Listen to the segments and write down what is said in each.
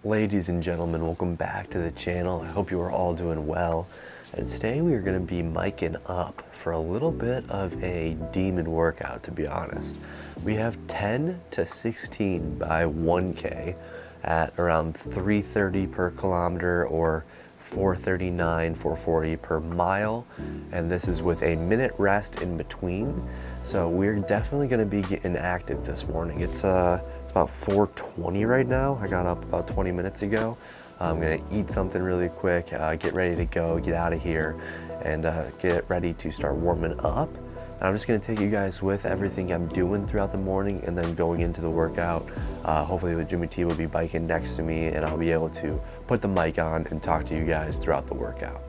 Ladies and gentlemen, welcome back to the channel. I hope you are all doing well. And today we are going to be miking up for a little bit of a demon workout, to be honest. We have 10 to 16 by 1K at around 330 per kilometer or 439, 440 per mile. And this is with a minute rest in between. So we're definitely going to be getting active this morning. It's about 4:20 right now. I got up about 20 minutes ago. I'm gonna eat something really quick, get ready to go, get out of here, and get ready to start warming up. And I'm just gonna take you guys with everything I'm doing throughout the morning and then going into the workout. Hopefully the Jimmy T will be biking next to me and I'll be able to put the mic on and talk to you guys throughout the workout.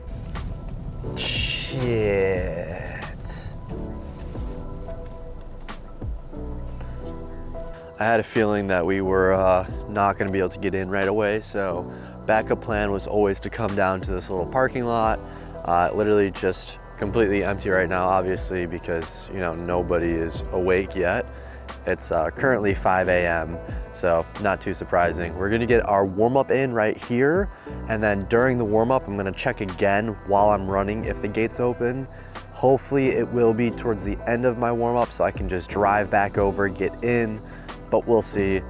Shit. I had a feeling that we were not gonna be able to get in right away, so backup plan was always to come down to this little parking lot. Literally just completely empty right now, obviously, because nobody is awake yet. It's currently 5 a.m., so not too surprising. We're gonna get our warm-up in right here, and then during the warm-up, I'm gonna check again while I'm running if the gate's open. Hopefully it will be towards the end of my warm-up so I can just drive back over, get in, but we'll see.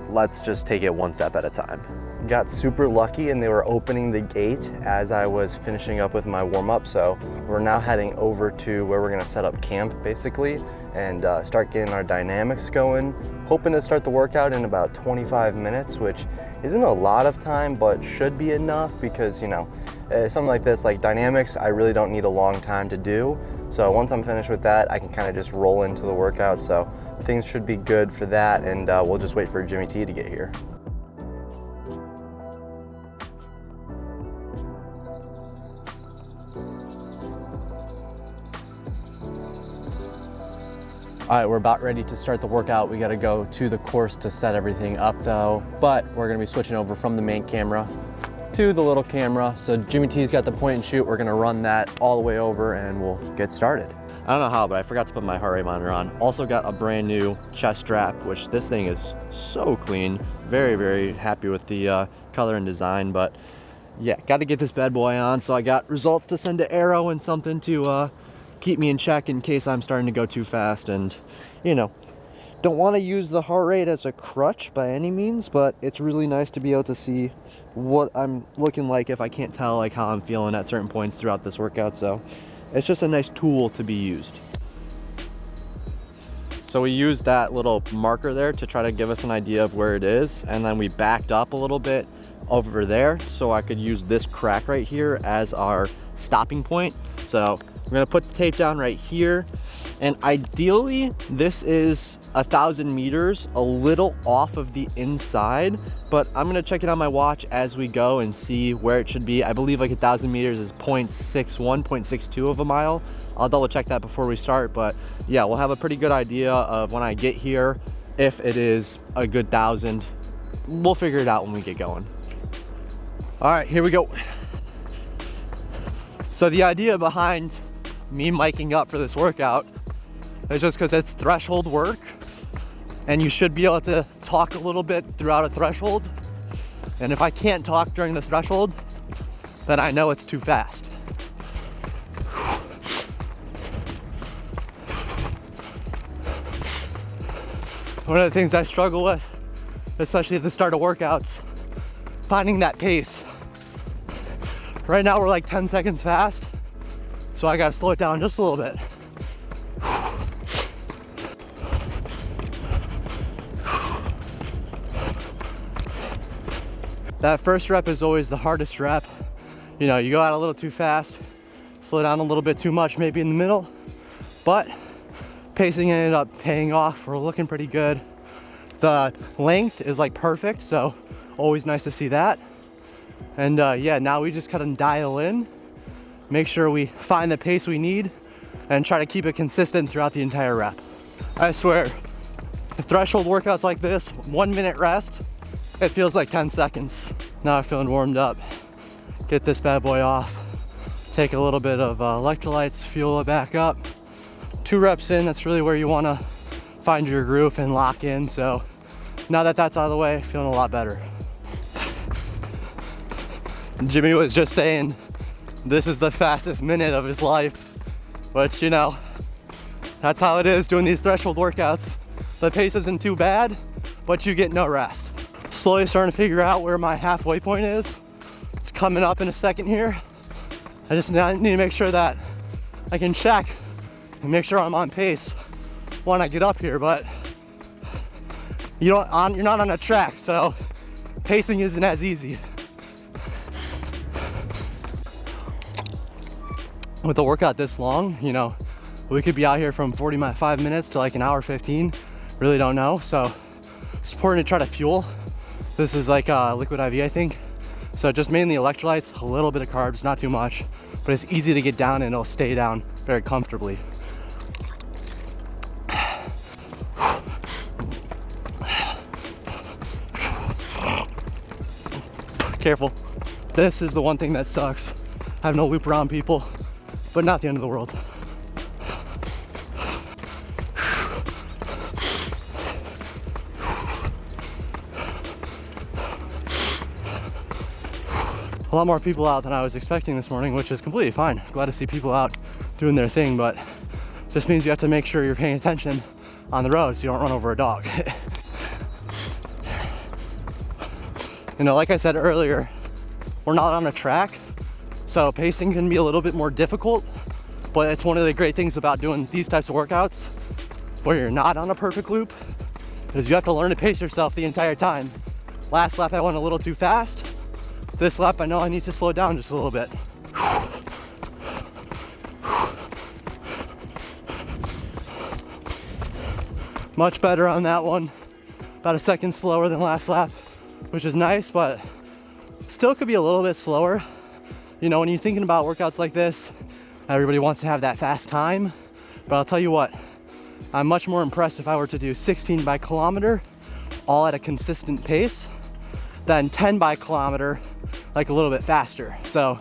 Let's just take it one step at a time. Got super lucky and they were opening the gate as I was finishing up with my warm-up, so we're now heading over to where we're gonna set up camp basically and start getting our dynamics going. Hoping to start the workout in about 25 minutes, which isn't a lot of time, but should be enough because something like this, like dynamics, I really don't need a long time to do. So once I'm finished with that, I can kind of just roll into the workout. So things should be good for that, and we'll just wait for Jimmy T to get here. All right, we're about ready to start the workout. We gotta go to the course to set everything up though, but we're gonna be switching over from the main camera to the little camera. So Jimmy T's got the point and shoot. We're gonna run that all the way over and we'll get started. I don't know how, but I forgot to put my heart rate monitor on. Also got a brand new chest strap, which this thing is so clean. Very, very happy with the color and design, but yeah, gotta get this bad boy on. So I got results to send to Aero and something to keep me in check in case I'm starting to go too fast, and don't want to use the heart rate as a crutch by any means, but it's really nice to be able to see what I'm looking like if I can't tell like how I'm feeling at certain points throughout this workout. So it's just a nice tool to be used. So we used that little marker there to try to give us an idea of where it is, and then we backed up a little bit over there so I could use this crack right here as our stopping point. So we're gonna put the tape down right here, and ideally this is 1,000 meters, a little off of the inside, but I'm gonna check it on my watch as we go and see where it should be. I believe like 1,000 meters is 0.61, 0.62 of a mile. I'll double check that before we start, but yeah, we'll have a pretty good idea of when I get here if it is a good 1,000. We'll figure it out when we get going. All right, here we go. So the idea behind me miking up for this workout is just because it's threshold work and you should be able to talk a little bit throughout a threshold. And if I can't talk during the threshold, then I know it's too fast. One of the things I struggle with, especially at the start of workouts, finding that pace. Right now we're like 10 seconds fast, so I gotta slow it down just a little bit. That first rep is always the hardest rep. You go out a little too fast, slow down a little bit too much, maybe in the middle, but pacing ended up paying off. We're looking pretty good. The length is like perfect, so always nice to see that. And yeah, now we just kind of dial in, make sure we find the pace we need, and try to keep it consistent throughout the entire rep. I swear, the threshold workouts like this, 1 minute rest, it feels like 10 seconds. Now I'm feeling warmed up. Get this bad boy off, take a little bit of electrolytes, fuel it back up. 2 reps in, that's really where you want to find your groove and lock in. So now that that's out of the way, feeling a lot better. Jimmy was just saying this is the fastest minute of his life, which, you know, that's how it is doing these threshold workouts. The pace isn't too bad, but you get no rest. Slowly starting to figure out where my halfway point is. It's coming up in a second here. I just need to make sure that I can check and make sure I'm on pace when I get up here, but you're not on a track, so pacing isn't as easy. With a workout this long, you know, we could be out here from 45 minutes to like an hour 15. Really don't know. So it's important to try to fuel. This is like liquid IV, I think. So just mainly electrolytes, a little bit of carbs, not too much, but it's easy to get down and it'll stay down very comfortably. Careful. This is the one thing that sucks. Having to loop around people, but not the end of the world. A lot more people out than I was expecting this morning, which is completely fine. Glad to see people out doing their thing, but just means you have to make sure you're paying attention on the road so you don't run over a dog. You know, like I said earlier, we're not on a track, so pacing can be a little bit more difficult, but it's one of the great things about doing these types of workouts where you're not on a perfect loop, is you have to learn to pace yourself the entire time. Last lap I went a little too fast. This lap I know I need to slow down just a little bit. Much better on that one. About a second slower than last lap, which is nice, but still could be a little bit slower. You know, when you're thinking about workouts like this, everybody wants to have that fast time, but I'll tell you what, I'm much more impressed if I were to do 16 by kilometer, all at a consistent pace, than 10 by kilometer, like a little bit faster. So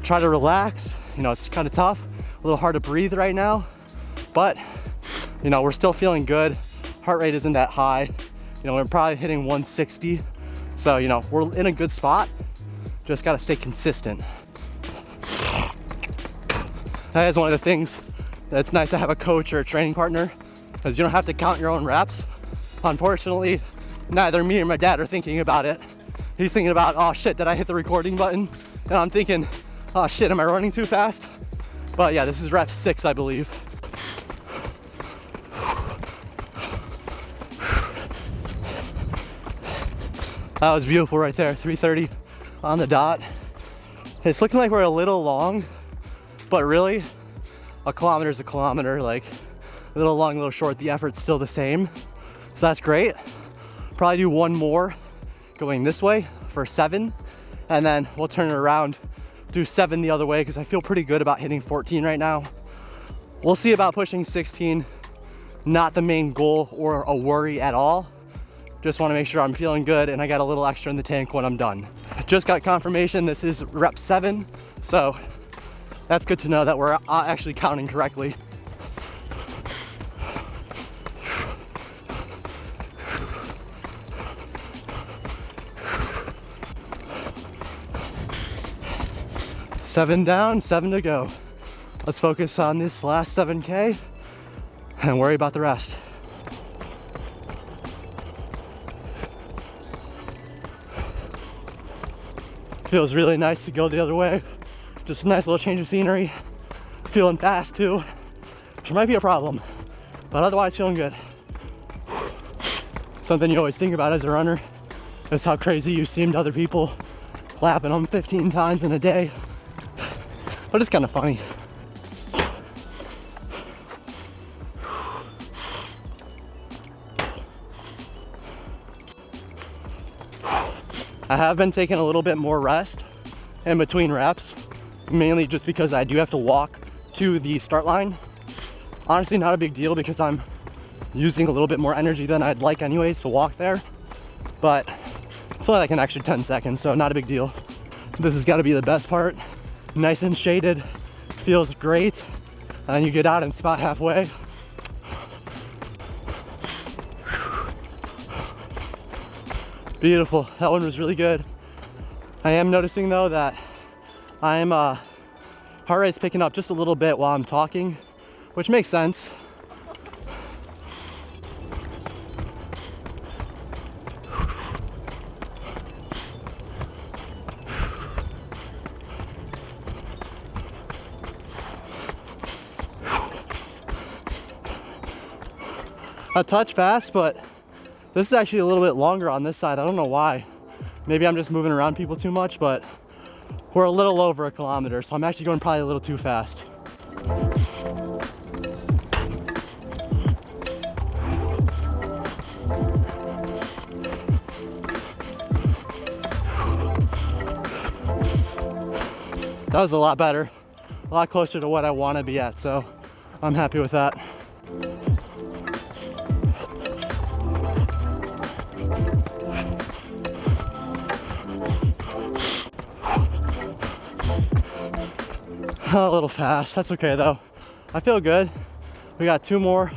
try to relax. You know, it's kind of tough, a little hard to breathe right now, but you know, we're still feeling good. Heart rate isn't that high. You know, we're probably hitting 160. So, you know, we're in a good spot. Just gotta stay consistent. That is one of the things that's nice to have a coach or a training partner, because you don't have to count your own reps. Unfortunately, neither me or my dad are thinking about it. He's thinking about, oh shit, did I hit the recording button? And I'm thinking, oh shit, am I running too fast? But yeah, this is rep 6, I believe. That was beautiful right there, 3:30 on the dot. It's looking like we're a little long, but really, a kilometer is a kilometer, like a little long, a little short, the effort's still the same. So that's great. Probably do one more going this way for 7, and then we'll turn it around, do 7 the other way, because I feel pretty good about hitting 14 right now. We'll see about pushing 16, not the main goal or a worry at all. Just want to make sure I'm feeling good and I got a little extra in the tank when I'm done. Just got confirmation this is rep 7, so that's good to know that we're actually counting correctly. Seven down, 7 to go. Let's focus on this last 7K and worry about the rest. Feels really nice to go the other way. Just a nice little change of scenery. Feeling fast too, which might be a problem, but otherwise feeling good. Something you always think about as a runner is how crazy you seem to other people lapping them 15 times in a day. But it's kind of funny. I have been taking a little bit more rest in between reps, mainly just because I do have to walk to the start line. Honestly, not a big deal because I'm using a little bit more energy than I'd like anyways to walk there, but it's only like an extra 10 seconds, so not a big deal. This has got to be the best part. Nice and shaded, feels great, and then you get out and spot halfway. Beautiful, that one was really good. I am noticing though that I'm heart rate's picking up just a little bit while I'm talking, which makes sense. A touch fast, but this is actually a little bit longer on this side. I don't know why. Maybe I'm just moving around people too much, but we're a little over a kilometer, so I'm actually going probably a little too fast. That was a lot better, a lot closer to what I want to be at, so I'm happy with that. A little fast, that's okay though. I feel good. We got 2 more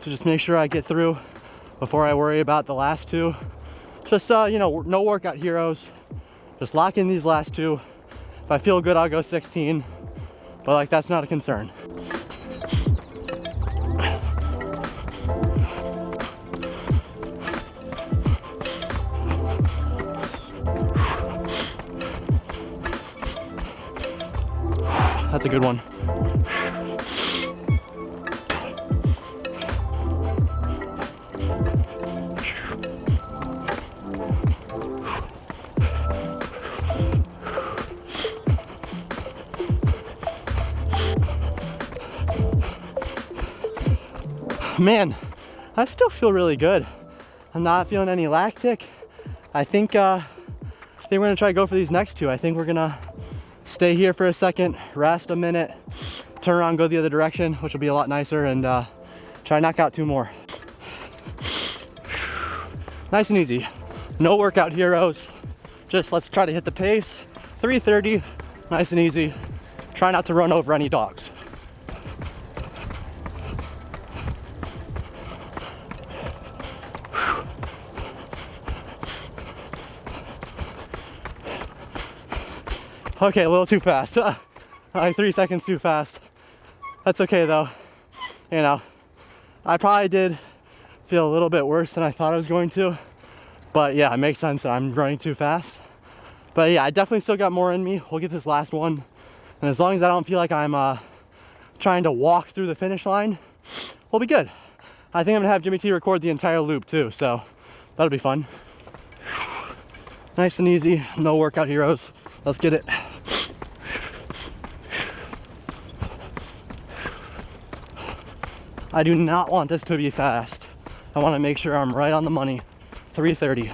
to just make sure I get through before I worry about the last 2. Just, you know, no workout heroes. Just lock in these last 2. If I feel good, I'll go 16, but like that's not a concern. That's a good one. Man, I still feel really good. I'm not feeling any lactic. I think we're gonna try to go for these next 2. I think we're gonna stay here for a second, rest a minute, turn around, go the other direction, which will be a lot nicer, and try to knock out 2 more. Nice and easy. No workout heroes. Just let's try to hit the pace. 3:30, nice and easy. Try not to run over any dogs. Okay, a little too fast. Like 3 seconds too fast. That's okay though. You know, I probably did feel a little bit worse than I thought I was going to. But yeah, it makes sense that I'm running too fast. But yeah, I definitely still got more in me. We'll get this last one. And as long as I don't feel like I'm trying to walk through the finish line, we'll be good. I think I'm gonna have Jimmy T record the entire loop too, so that'll be fun. Nice and easy, no workout heroes. Let's get it. I do not want this to be fast. I want to make sure I'm right on the money. 3:30.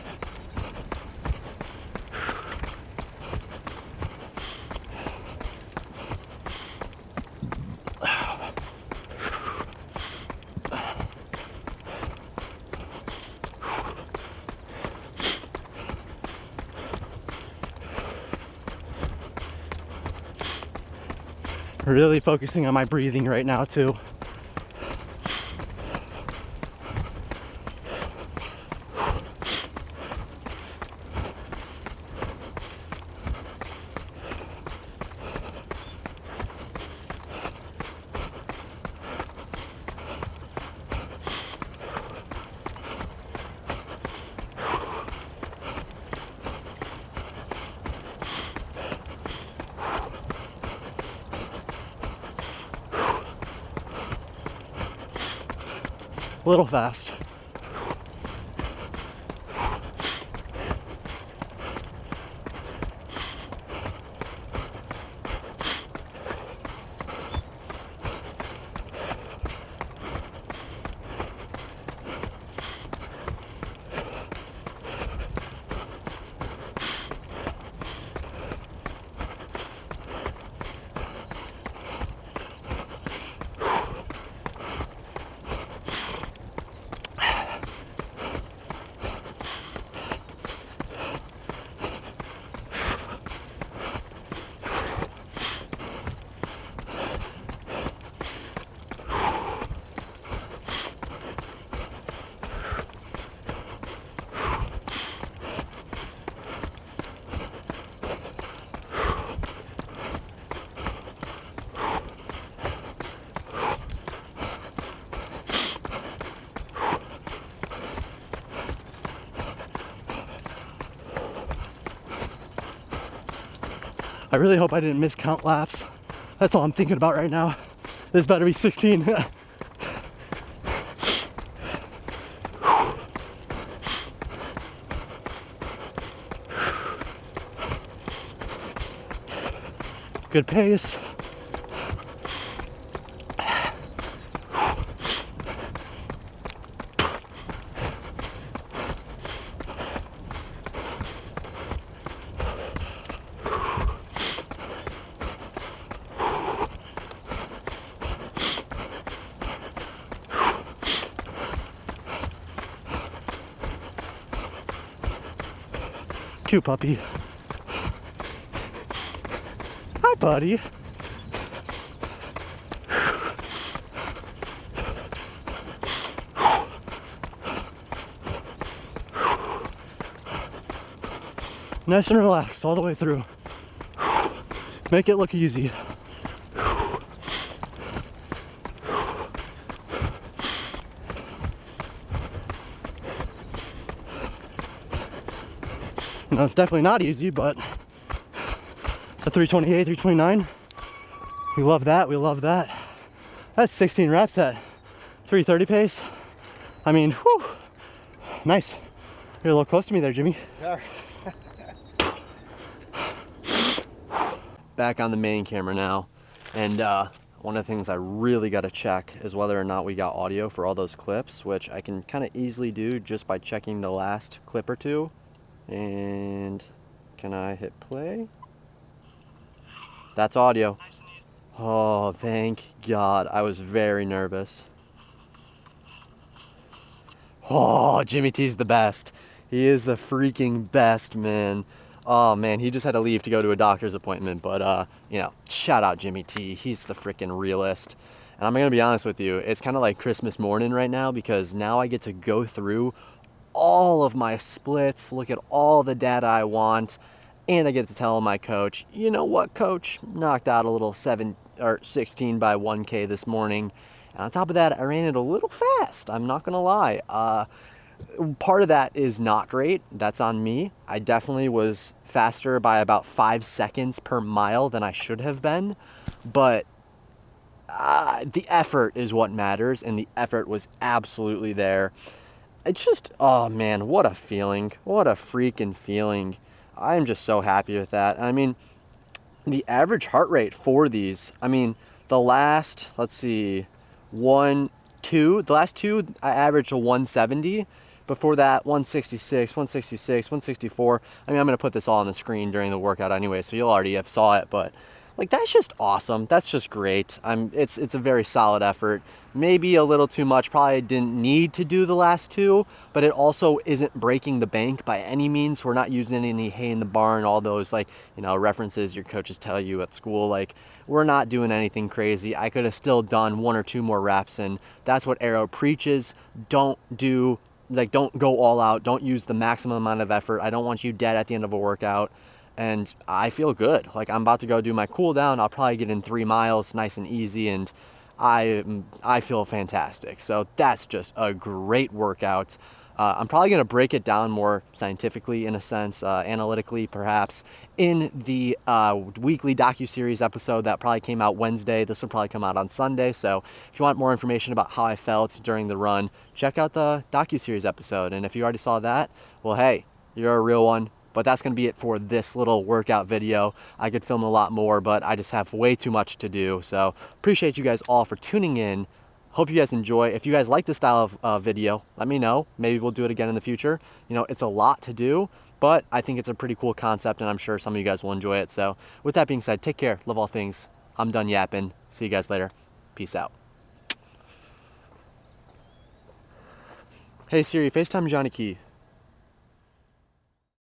Really focusing on my breathing right now too. A little fast. I really hope I didn't miscount laps. That's all I'm thinking about right now. This better be 16. Good pace. Cute puppy. Hi, buddy. Nice and relaxed all the way through. Make it look easy. No, it's definitely not easy, but it's a 328, 329. We love that, we love that. That's 16 reps at 330 pace. I mean, whew, nice. You're a little close to me there, Jimmy. Sorry. Back on the main camera now, and one of the things I really got to check is whether or not we got audio for all those clips, which I can kind of easily do just by checking the last clip or two. And can I hit play? That's audio. Oh, thank God. I was very nervous. Oh, Jimmy T's the best. He is the freaking best, man. Oh man, he just had to leave to go to a doctor's appointment, but you know, shout out Jimmy T. He's the freaking realist. And I'm gonna be honest with you, it's kind of like Christmas morning right now, because now I get to go through all of my splits, look at all the data I want, and I get to tell my coach, you know what, coach, knocked out a little 16 by 1K this morning. And on top of that, I ran it a little fast, I'm not gonna lie. Part of that is not great. That's on me. I definitely was faster by about 5 seconds per mile than I should have been, but the effort is what matters, and the effort was absolutely there. It's just, oh man, what a feeling. What a freaking feeling. I'm just so happy with that. I mean, the average heart rate for these, I mean, the last, let's see, the last two, I averaged a 170. Before that, 166, 166, 164. I mean, I'm going to put this all on the screen during the workout anyway, so you'll already have saw it, but like, that's just awesome. That's just great. It's a very solid effort. Maybe a little too much. Probably didn't need to do the last two, but it also isn't breaking the bank by any means. We're not using any hay in the barn, all those, like, you know, references your coaches tell you at school. Like, we're not doing anything crazy. I could have still done 1 or 2 more reps, and that's what Aero preaches. Don't go all out. Don't use the maximum amount of effort. I don't want you dead at the end of a workout. And I feel good. Like, I'm about to go do my cool down. I'll probably get in 3 miles nice and easy, and I feel fantastic. So that's just a great workout. I'm probably going to break it down more scientifically, in a sense, analytically perhaps, in the weekly docuseries episode that probably came out Wednesday. This will probably come out on Sunday. So if you want more information about how I felt during the run, check out the docuseries episode. And if you already saw that, well, hey, you're a real one. But that's going to be it for this little workout video. I could film a lot more, but I just have way too much to do. So appreciate you guys all for tuning in. Hope you guys enjoy. If you guys like this style of video, let me know. Maybe we'll do it again in the future. You know, it's a lot to do, but I think it's a pretty cool concept, and I'm sure some of you guys will enjoy it. So with that being said, take care. Love all things. I'm done yapping. See you guys later. Peace out. Hey Siri, FaceTime Johnny Key.